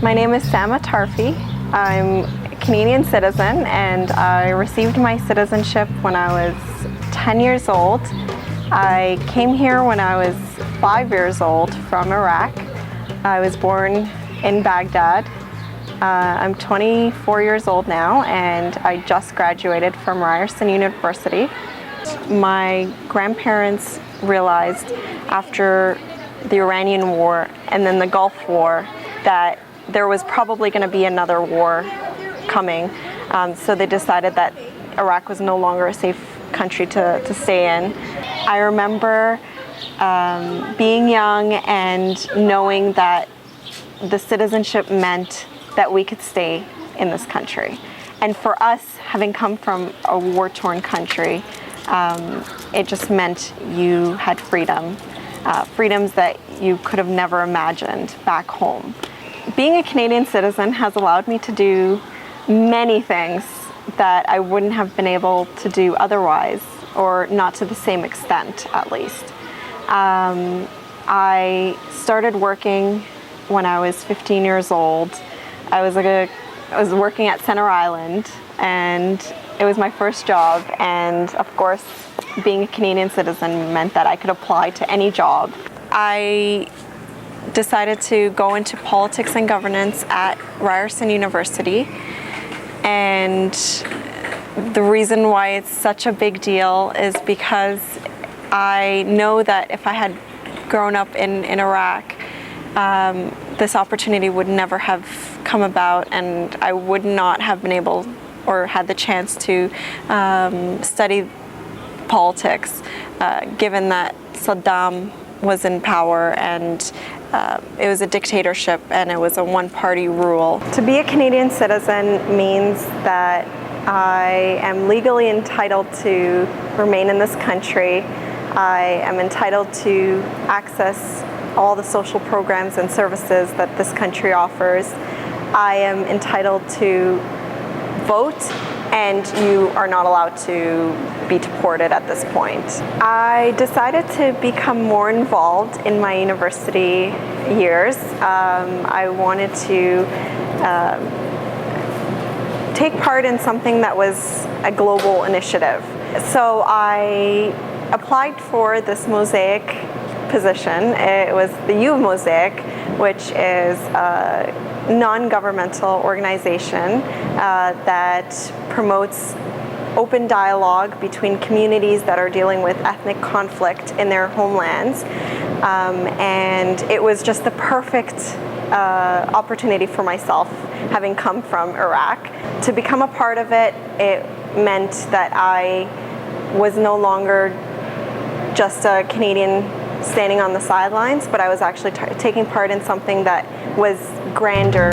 My name is Sama Tarfi. I'm a Canadian citizen and I received my citizenship when I was 10 years old. I came here when I was 5 years old from Iraq. I was born in Baghdad. I'm 24 years old now and I just graduated from Ryerson University. My grandparents realized after the Iranian War and then the Gulf War that there was probably going to be another war coming. So they decided that Iraq was no longer a safe country to stay in. I remember being young and knowing that the citizenship meant that we could stay in this country. And for us, having come from a war-torn country, it just meant you had freedom, freedoms that you could have never imagined back home. Being a Canadian citizen has allowed me to do many things that I wouldn't have been able to do otherwise, or not to the same extent at least. I started working when I was 15 years old. I was working at Center Island and it was my first job, and of course being a Canadian citizen meant that I could apply to any job. I decided to go into politics and governance at Ryerson University, and the reason why it's such a big deal is because I know that if I had grown up in Iraq, this opportunity would never have come about and I would not have been able or had the chance to study politics, given that Saddam was in power and it was a dictatorship and it was a one-party rule. To be a Canadian citizen means that I am legally entitled to remain in this country. I am entitled to access all the social programs and services that this country offers. I am entitled to vote, and you are not allowed to be deported at this point. I decided to become more involved in my university years. I wanted to take part in something that was a global initiative. So I applied for this Mosaic position. It was the U of Mosaic, which is a non-governmental organization that promotes open dialogue between communities that are dealing with ethnic conflict in their homelands. And it was just the perfect opportunity for myself, having come from Iraq. To become a part of it, it meant that I was no longer just a Canadian standing on the sidelines, but I was actually taking part in something that was grander.